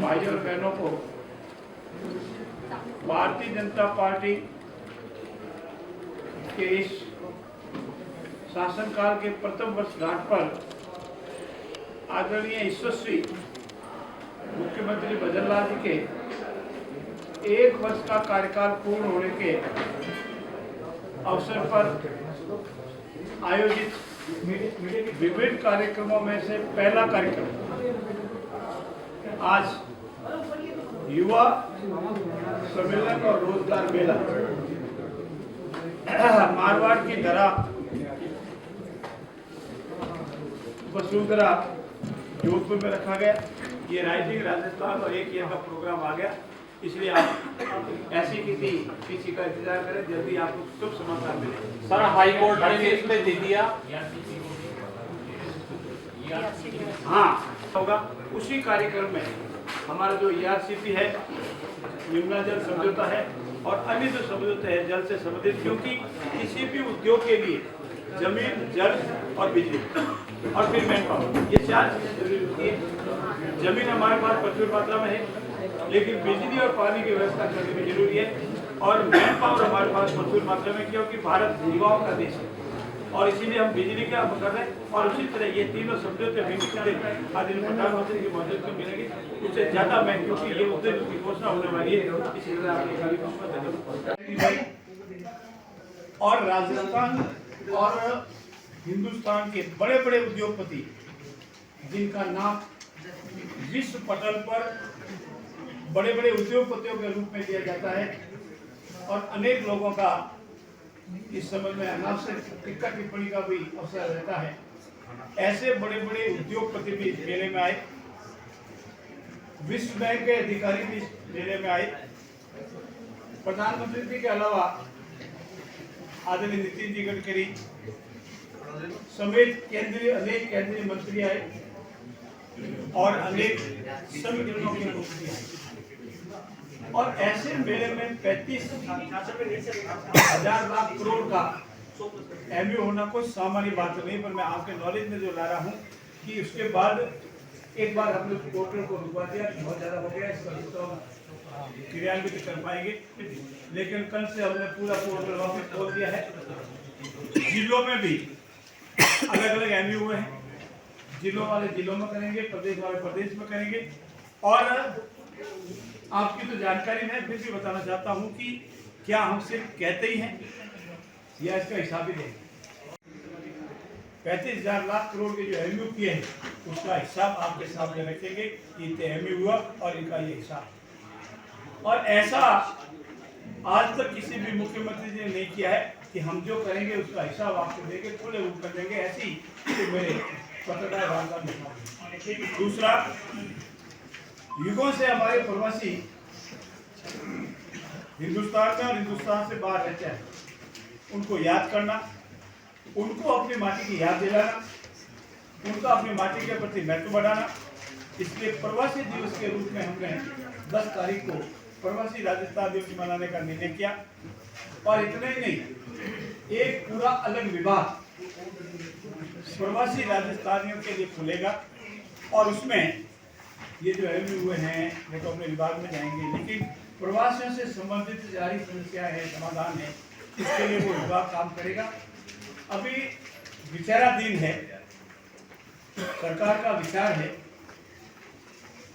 भाई और बहनों को भारतीय जनता पार्टी के इस शासनकाल के प्रथम वर्षगांठ पर आदरणीय यशस्वी मुख्यमंत्री भजन लाल जी के 1 वर्ष का कार्यकाल पूर्ण होने के अवसर पर आयोजित विभिन्न कार्यक्रमों में से पहला कार्यक्रम आज युवा सम्मेलन और रोजगार मेला मारवाड़ की धरा वसुंधरा जोधपुर में रखा गया। ये राइजिंग राजस्थान और एक ईयर का प्रोग्राम आ गया, इसलिए आप ऐसी किसी का इंतजार करें, जल्दी आपको शुभ समाचार मिले। सर हाई कोर्ट ने इसमें दे दिया, हाँ होगा। उसी कार्यक्रम में हमारा जो ERCP है, यमुना जल समझौता है और अन्य जो समझौते हैं जल से संबंधित, क्योंकि किसी भी उद्योग के लिए जमीन, जल और बिजली और फिर मैन पावर, ये 4 चीजें जरूरी होती है। जमीन हमारे पास प्रचुर मात्रा में है, लेकिन बिजली और पानी की व्यवस्था करनी भी जरूरी है और मैन पावर हमारे पास प्रचुर मात्रा में, क्योंकि भारत युवाओं का देश है और इसीलिए हम बिजली का कर रहे हैं। और उसी तरह ये तीनों समझौते भी आदरणीय प्रधानमंत्री की मदद से मिलेगी, उससे ज्यादा मैं, क्योंकि ये उद्योग की घोषणा होने वाली है, इसीलिए और राजस्थान और हिंदुस्तान के बड़े बड़े उद्योगपति जिनका नाम विश्व पटल पर बड़े बड़े उद्योगपतियों के रूप में दिया जाता है और अनेक लोगों का इस समय में अनावश्यक टिक्का टिप्पणी का भी अवसर रहता है, ऐसे बड़े बड़े उद्योगपति भी इस मेले में आए, विश्व बैंक के अधिकारी भी इस मेले में आए, प्रधानमंत्री जी के अलावा आदरणीय नितिन जी गडकरी समेत अनेक केंद्रीय मंत्री आए और अनेक संगठनों के मंत्री आए। और ऐसे मेले में 35,000 लाख करोड़ का MU होना कोई सामान्य बात नहीं, पर मैं आपके नॉलेज में जो ला रहा हूँ कि उसके बाद एक बार हमने पोर्टल को रुकवा दिया, बहुत ज्यादा हो गया, इसका क्रियान्वित कर पाएंगे, लेकिन कल से हमने पूरा पोर्टल वापस खोल दिया है। जिलों में भी अलग अलग MU हुए हैं, जिलों वाले जिलों में करेंगे, प्रदेश वाले प्रदेश में करेंगे। और आपकी तो जानकारी में फिर भी बताना चाहता हूं कि क्या हम सिर्फ कहते ही हैं या इसका हिसाब भी देंगे। 35,000 लाख करोड़ के जो MU किए हैं उसका हिसाब आपके सामने रखेंगे कि इतने MU हुआ और इनका ये हिसाब। और ऐसा आज तक किसी भी मुख्यमंत्री जी ने नहीं किया है कि हम जो करेंगे उसका हिसाब आपको देंगे, खुले रूप में देंगे, ऐसी तो मेरे पत्रकार वार्ता में। दूसरा, युगों से हमारे प्रवासी हिंदुस्तान में और हिंदुस्तान से बाहर रहते हैं, उनको याद करना, उनको अपनी माटी की याद दिलाना, उनका अपनी माटी के प्रति महत्व बढ़ाना। इसलिए प्रवासी दिवस के रूप में हमने 10 तारीख को प्रवासी राजस्थान दिवस मनाने का निर्णय किया। और इतना ही नहीं, एक पूरा अलग विभाग प्रवासी राजस्थानियों के लिए खुलेगा और उसमें ये जो MU हुए हैं वो तो अपने विभाग में जाएंगे, लेकिन प्रवासियों से संबंधित जारी समस्या है, समाधान है, इसके लिए वो विभाग काम करेगा। अभी विचाराधीन है, सरकार का विचार है,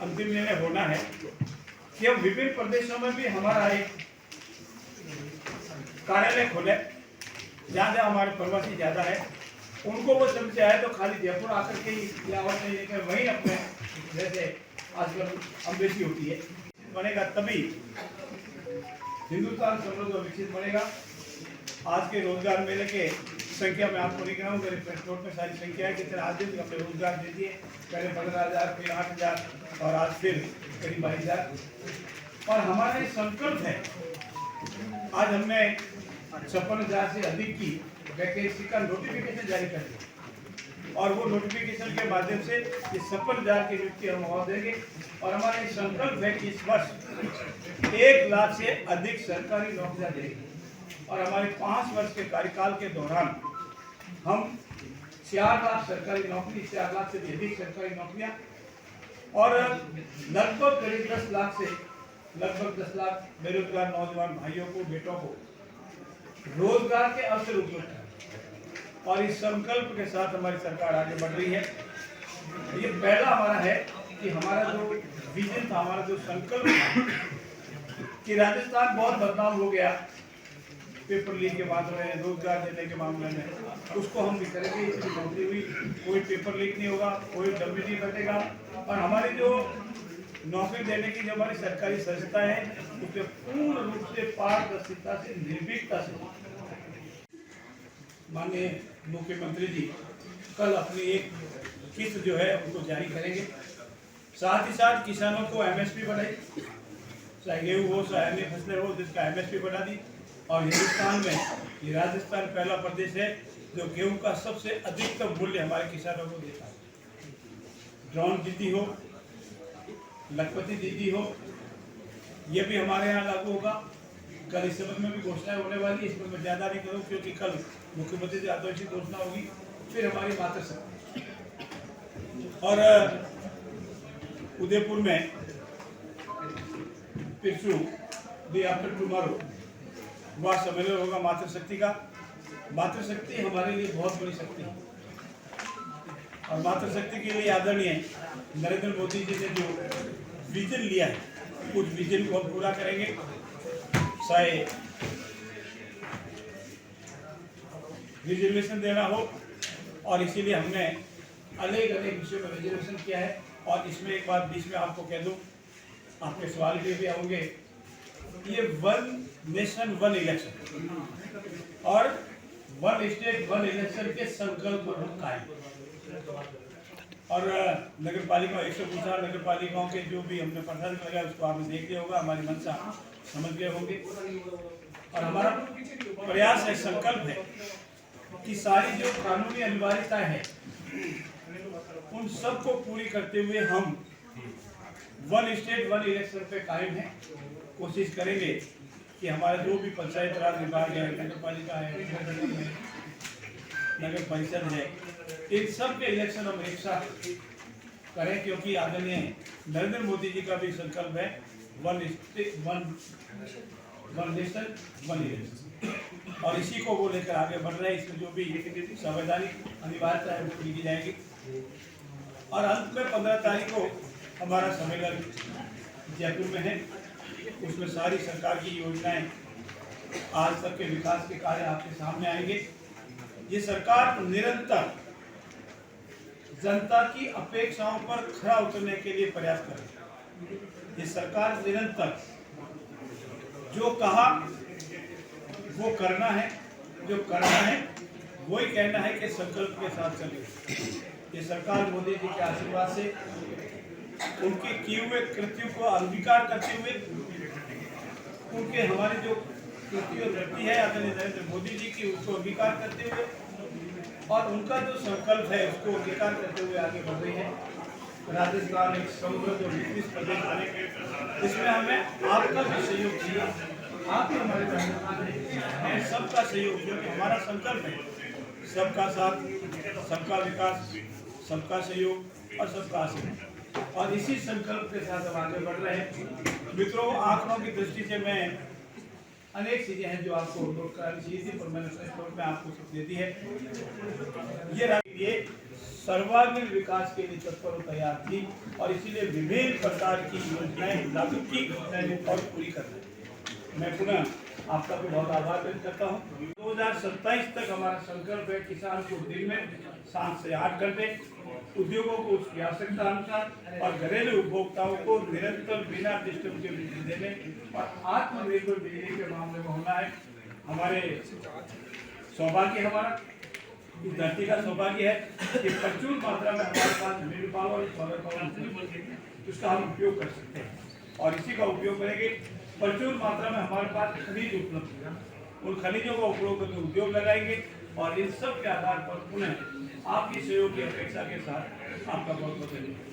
अंतिम निर्णय होना है कि हम विभिन्न प्रदेशों में भी हमारा एक कार्यालय खोले, जहाँ जहाँ हमारे प्रवासी ज्यादा है, उनको वो समस्या है तो खाली जयपुर आकर के ही या और नहीं लेकर वहीं अपने, जैसे आजकल अम्बेसी होती है, बनेगा तभी हिंदुस्तान समृद्ध और विकसित बनेगा। आज के रोजगार मेले के संख्या में आपको लिख रहा हूँ, मेरे प्रेस नोट में सारी संख्या है, कितने आज दिन हमने रोजगार दे दिए, पहले 15,000, फिर 8,000 और आज फिर करीब 22,000। और हमारा ये संकल्प है, आज हमने 56,000 से अधिक की वैकेंसी का नोटिफिकेशन जारी कर दिया और वो नोटिफिकेशन के माध्यम से ये 56,000 की नियुक्ति हम और देंगे। और हमारा ये संकल्प है कि इस वर्ष 1 लाख से अधिक सरकारी नौकरियां देंगे और हमारे 5 वर्ष के कार्यकाल के दौरान हम 4 लाख सरकारी नौकरी, 4 लाख से भी अधिक सरकारी नौकरियां और लगभग करीब 10 लाख से लगभग 10 लाख बेरोजगार नौजवान भाइयों को, बेटों को रोजगार के अवसर उपलब्ध है। और इस संकल्प के साथ हमारी सरकार आगे बढ़ रही है। ये पहला हमारा है कि हमारा जो विजन था, हमारा जो संकल्प था कि राजस्थान बहुत बदनाम हो गया पेपर लीक के मामले में, रोजगार देने के मामले में, उसको हम भी करेंगे। इसकी नौकरी हुई, कोई पेपर लीक नहीं होगा, कोई डब्ल्यू नहीं कटेगा। और हमारी जो नौकरी देने की जो हमारी सरकारी संस्था है उसके पूर्ण रूप से पारदर्शिता से, निर्भीकता से माननीय मुख्यमंत्री जी कल अपनी एक किस्त जो है उनको जारी करेंगे। साथ ही साथ किसानों को एमएसपी बढ़ाई, चाहे गेहूँ हो चाहे अन्य फसलें हो, जिसका एमएसपी बढ़ा दी। और हिंदुस्तान में ये राजस्थान पहला प्रदेश है जो गेहूं का सबसे अधिकतम मूल्य हमारे किसानों को देता है। ड्रोन दीदी हो, लखपति दीदी हो, ये भी हमारे यहाँ लागू होगा। कल इस संबंध में भी घोषणाएं होने वाली, इसमें मैं ज़्यादा नहीं करूँ क्योंकि कल मुख्यमंत्री जी आदेशित घोषणा होगी, फिर हमारी मातृशक्ति। और उदयपुर में परसों डे आफ्टर टुमारो वह सम्मेलन होगा मातृशक्ति का। मातृशक्ति हमारे लिए बहुत बड़ी शक्ति है और मातृशक्ति के लिए आदरणीय नरेंद्र मोदी जी ने जो विजन लिया है उस विजन को हम पूरा करेंगे। चाहे रिजर्वेशन देना हो, और इसीलिए हमने अलग अलग विषयों में रिजर्वेशन किया है। और इसमें एक बात बीच में आपको कह दूं, आपके सवाल भी होंगे, ये 1 नेशन 1 इलेक्शन और 1 स्टेट 1 इलेक्शन के संकल्प पर हम कायम। और नगर पालिका 150 नगर पालिकाओं के जो भी हमने प्रसारण लगाया उसको आपने देख लिया होगा, हमारी मंशा समझ गए होंगे। और हमारा प्रयास है, संकल्प है कि सारी जो कानूनी अनिवार्यताएं हैं उन सबको पूरी करते हुए हम 1 स्टेट 1 इलेक्शन पे कायम है। कोशिश करेंगे कि हमारे जो भी पंचायत राज विभाग है, नगर पालिका है, नगर परिषद है, इन सब के इलेक्शन हम एक साथ करें, क्योंकि आदरणीय नरेंद्र मोदी जी का भी संकल्प है 1 स्टेट 1 नेशन 1 इलेक्शन। और इसी को वो लेकर आगे बढ़ रहे हैं। इसमें जो भी संवैधानिक अनिवार्यता है वो पूरी की जाएगी। और अंत में 15 तारीख को हमारा सम्मेलन जयपुर में है, उसमें सारी सरकार की योजनाएं, आज तक के विकास के कार्य आपके सामने आएंगे। ये सरकार निरंतर जनता की अपेक्षाओं पर खरा उतरने के लिए प्रयास कर रही है। ये सरकार निरंतर जो कहा वो करना है, जो करना है वही कहना है कि संकल्प के साथ चले। ये सरकार मोदी जी के आशीर्वाद से उनके किए हुए कृत्यों को अंगीकार करते हुए, उनके हमारे जो कृति और वृत्ति है आदरणीय नरेंद्र मोदी जी की, उसको अंगीकार करते हुए और उनका जो संकल्प है उसको अंगीकार करते हुए आगे बढ़ रही है। राजस्थान एक समृद्ध और विकसित प्रदेश बने, इसमें हमें आपका भी सहयोग चाहिए। आप भी हमारे हैं, सबका सहयोग, क्योंकि हमारा संकल्प है सबका साथ, सबका विकास, सबका सहयोग और सबका आशीर्वाद। और इसी संकल्प के साथ हम आगे बढ़ रहे हैं। मित्रों, आंकड़ों की दृष्टि से मैं अनेक चीजें हैं जो आपको नोट करानी चाहिए थी, पर मैंने रिपोर्ट में आपको सब दे दी है। ये सर्वांगीण विकास के लिए तत्पर और तैयार थी और इसीलिए विभिन्न प्रकार की योजनाएं लागू की और पूरी कर रही। मैं पुनः आपका भी बहुत आभार व्यक्त करता हूँ। 2027 तक हमारा संकल्प है किसान को दिन में 7 से 8 घंटे, उद्योगों को उसकी आवश्यकता अनुसार और घरेलू उपभोक्ताओं को निरंतर बिना डिस्टर्ब के बिजली देने और आत्मनिर्भर बिजली के मामले में होना है। हमारे सौभाग्य, हमारा इस धरती का सौभाग्य है कि प्रचुर मात्रा में हमारे पास विंड पावर, सोलर पावर, उसका हम उपयोग कर सकते हैं और इसी का उपयोग करेंगे। प्रचुर मात्रा में हमारे पास खनिज उपलब्ध है, उन खनिजों का उपयोग करके उद्योग लगाएंगे और इन सब के आधार पर पुनः आपकी सहयोग की अपेक्षा के साथ आपका बहुत बहुत धन्यवाद।